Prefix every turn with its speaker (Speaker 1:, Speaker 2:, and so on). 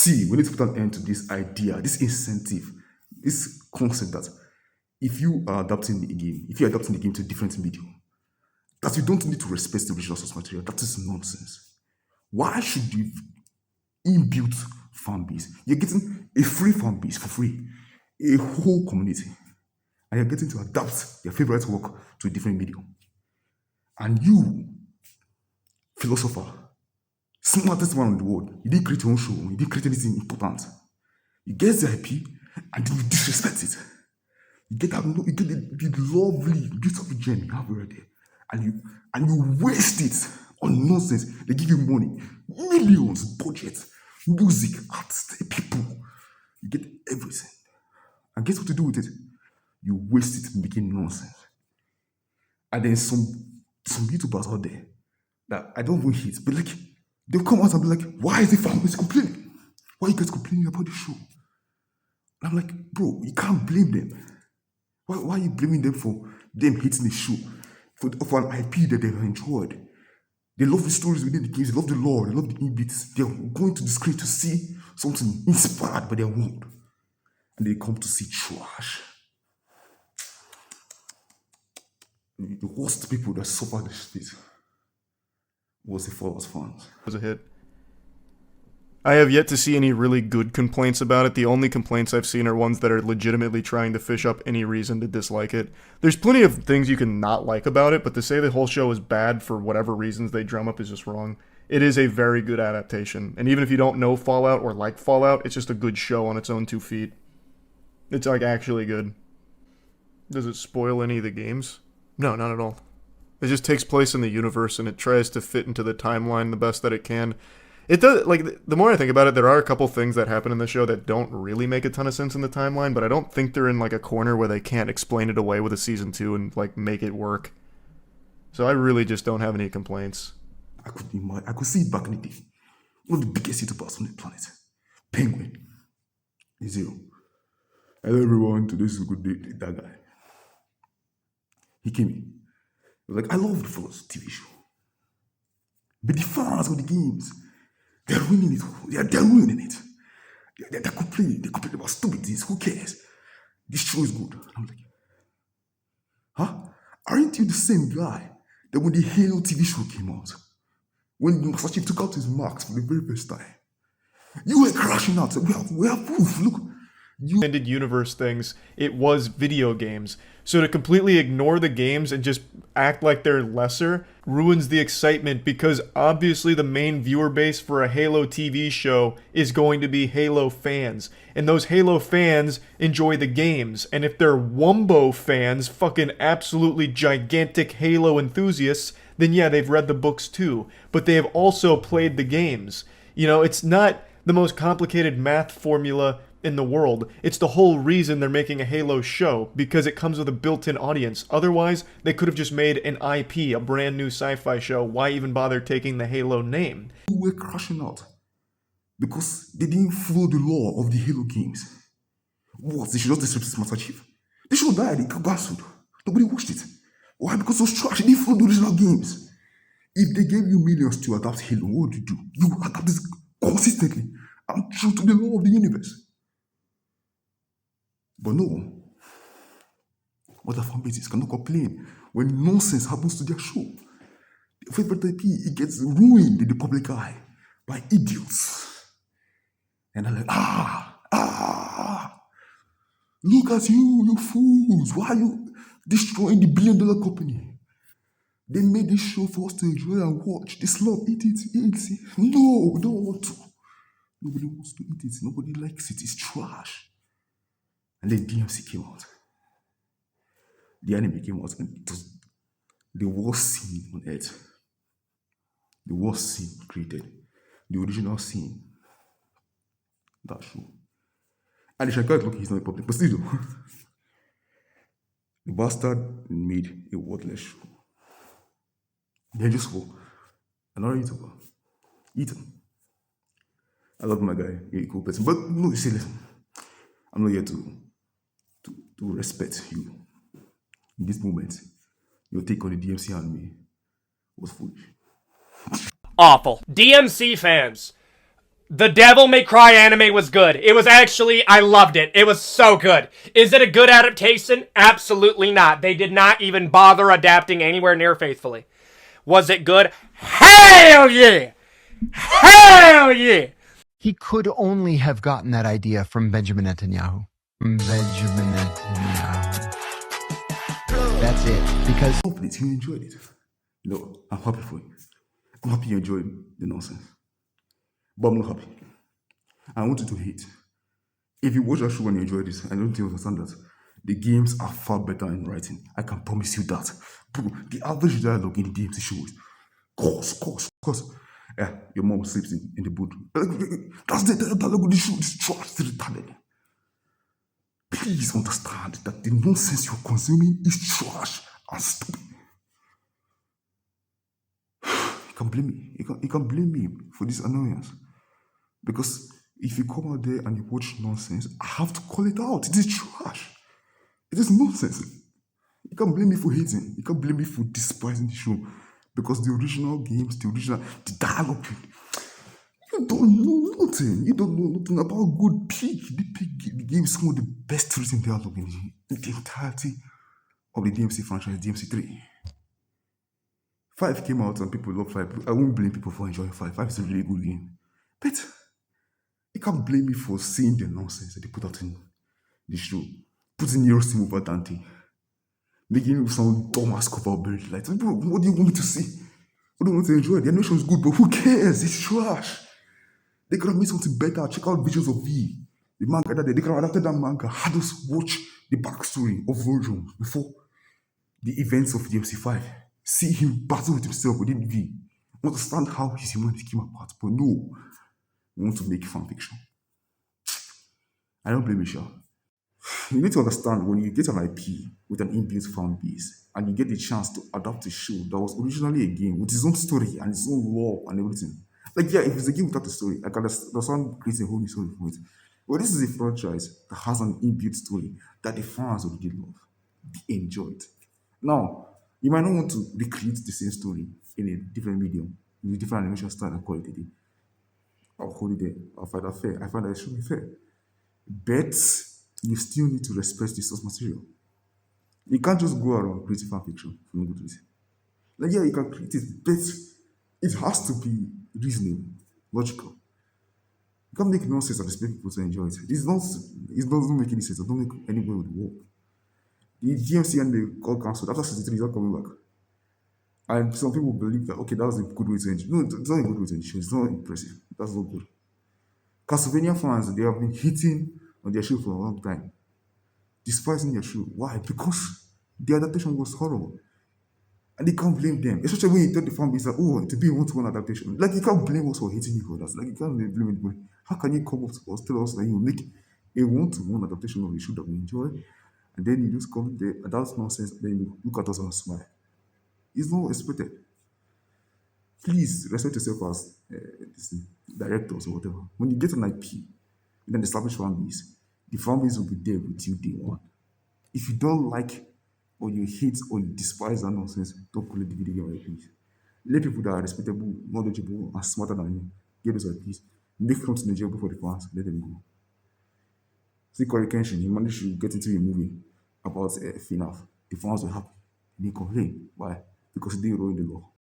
Speaker 1: See, we need to put an end to this idea, this incentive, this concept that if you are adapting the game, if you're adapting the game to a different medium, that you don't need to respect the original source material. That is nonsense. Why should you inbuilt fan base? You're getting a free fan base for free, a whole community, and you're getting to adapt your favorite work to a different medium. And you, philosopher, smartest man in the world, you didn't create your own show, you didn't create anything important. You get the IP and then you disrespect it. You get that, you get the lovely, beautiful gem you have right there, and you waste it on nonsense. They give you money, millions, budget, music, arts, people. You get everything, and guess what to do with it? You waste it making nonsense. And then some YouTubers out there that I don't even hate, but like they'll come out and be like, "Why is the family complaining? Why are you guys complaining about the show?" And I'm like, bro, you can't blame them. Why are you blaming them for them hating the show? For an IP that they've enjoyed. They love the stories within the games, they love the lore, they love the in-bits. They're going to the screen to see something inspired by their world. And they come to see trash. The worst people that suffer this space was the Fallout fans.
Speaker 2: Was a hit. I have yet to see any really good complaints about it. The only complaints I've seen are ones that are legitimately trying to fish up any reason to dislike it. There's plenty of things you can not like about it, but to say the whole show is bad for whatever reasons they drum up is just wrong. It is a very good adaptation, and even if you don't know Fallout or like Fallout, it's just a good show on its own 2 feet. It's like actually good. Does it spoil any of the games? No, not at all. It just takes place in the universe and it tries to fit into the timeline the best that it can. It does, like, the more I think about it, there are a couple things that happen in the show that don't really make a ton of sense in the timeline, but I don't think they're in, like, a corner where they can't explain it away with a season 2 and, like, make it work. So I really just don't have any complaints.
Speaker 1: I could see it back in the day. One of the biggest YouTubers on the planet. Penguin. Zero. Hello everyone, today is a good day. That guy. He came in. He was like, I love the Fallout TV show. But the fans of the games, they're ruining it. They're ruining it. They're complaining. They're complaining about stupid things. Who cares? This show is good. And I'm like, huh? Aren't you the same guy that when the Halo TV show came out, when Master Chief took out his marks for the very first time, you were crashing out. We have proof. Look.
Speaker 2: Extended universe things, it was video games. So to completely ignore the games and just act like they're lesser ruins the excitement, because obviously the main viewer base for a Halo TV show is going to be Halo fans. And those Halo fans enjoy the games. And if they're Wumbo fans, fucking absolutely gigantic Halo enthusiasts, then yeah, they've read the books too. But they have also played the games. You know, it's not the most complicated math formula in the world. It's the whole reason they're making a Halo show, because it comes with a built-in audience. Otherwise, they could have just made an IP, a brand new sci-fi show. Why even bother taking the Halo name?
Speaker 1: You were crashing out because they didn't follow the law of the Halo games. What? They should just disrespect Master Chief? They should have died. They got cancelled. Nobody watched it. Why? Because it was trash. They didn't follow the original games. If they gave you millions to adapt Halo, what would you do? You adapt this consistently and true to the law of the universe. But no, other fan bases cannot complain when nonsense happens to their show. Their favorite IP, it gets ruined in the public eye by idiots. And they're like, look at you fools. Why are you destroying the billion-dollar company? They made this show for us to enjoy and watch. This love, eat it. No, we don't want to. Nobody wants to eat it. Nobody likes it. It's trash. And then DMC came out. The anime came out, and it was the worst scene on earth. The worst scene created. The original scene. That show. And the Shankar, look, he's not a public, but still, the bastard made a worthless show. Then just for another YouTuber, Ethan. I love my guy, you're a cool person. But no, you see, listen, I'm not here to respect you. In this moment, your take on the DMC anime was foolish.
Speaker 3: Awful. DMC fans, The Devil May Cry anime was good. It was actually, I loved it. It was so good. Is it a good adaptation? Absolutely not. They did not even bother adapting anywhere near faithfully. Was it good? Hell yeah! Hell yeah!
Speaker 4: He could only have gotten that idea from Benjamin Netanyahu. Benjamin Netanyahu. That's it. Because
Speaker 1: Hope that you enjoyed it. I'm happy for you. I'm happy you enjoyed the nonsense. But I'm not happy. I want you to hate. If you watch that show and you enjoy this, I don't think you understand that. The games are far better in writing. I can promise you that. Bro, the average dialogue in the DMC shows. Course. Yeah, your mom sleeps in the boot. That's the dialogue of the show. It's trash, it's retarded. Please understand that the nonsense you're consuming is trash and stupid. You can blame me. You can blame me for this annoyance. Because if you come out there and you watch nonsense, I have to call it out. It is trash. It is nonsense. You can't blame me for hating. You can't blame me for despising the show. Because the original games, the dialogue, you don't know nothing. You don't know nothing about good Pig. The Pig game is some of the best written dialogue in the entirety of the DMC franchise, DMC 3. 5 came out and people love 5. I won't blame people for enjoying 5. 5 is a really good game. But you can't blame me for seeing the nonsense that they put out in the show. Putting Nero's team over Dante. Making him sound dumb as cover buried light. Bro, what do you want me to see? I don't want to enjoy it. The animation is good, but who cares? It's trash. They could have made something better. Check out Visions of V. The manga that they could have adapted that manga. Had us watch the backstory of Virgil before the events of DMC5. See him battle with himself within V. Understand how his humanity came apart. But no, we want to make fan fiction. I don't blame you, Sha. You need to understand when you get an IP with an inbuilt fan base and you get the chance to adapt a show that was originally a game with its own story and its own lore and everything. Like, yeah, if it's a game without a story, I can understand creating a whole new story from it. But this is a franchise that has an inbuilt story that the fans already love. They enjoy it. Now, you might not want to recreate the same story in a different medium, with a different animation style and quality. I'll hold it there. I'll find that fair. I find that extremely fair. But you still need to respect the source material. You can't just go around creating fan fiction for no good reason. Like, yeah, you can create it, but it has to be reasonable, logical. You can't make nonsense and expect people to enjoy it. It doesn't make any sense. It doesn't make anybody would work. The GMC and the call council after 63 is not coming back. And some people believe that, okay, that was a good way to enjoy. No, it's not a good way to enjoy. It's not impressive. That's not good. Castlevania fans, they have been hitting on their show for a long time, despising their show. Why? Because the adaptation was horrible. And they can't blame them. Especially when you tell the fan base that, oh, to be a one-to-one adaptation. Like, you can't blame us for hating you for that. Like, you can't blame anybody. How can you come up to us, tell us that you make a one-to-one adaptation of a show that we enjoy, and then you just come there, and that's nonsense, and then you look at us and smile. It's not expected. Please respect yourself as directors or whatever. When you get an IP with an established fan base, the fan base will be there with you day one. If you don't like or you hate or you despise that nonsense, don't call it the video game IPs. Let people that are respectable, knowledgeable, and smarter than you get those IPs. Make something enjoyable for the fans. Let them go. See Corey Kenshin, he managed to get into a movie about FNAF. The fans were happy. They complain. Why? Because they wrote the law.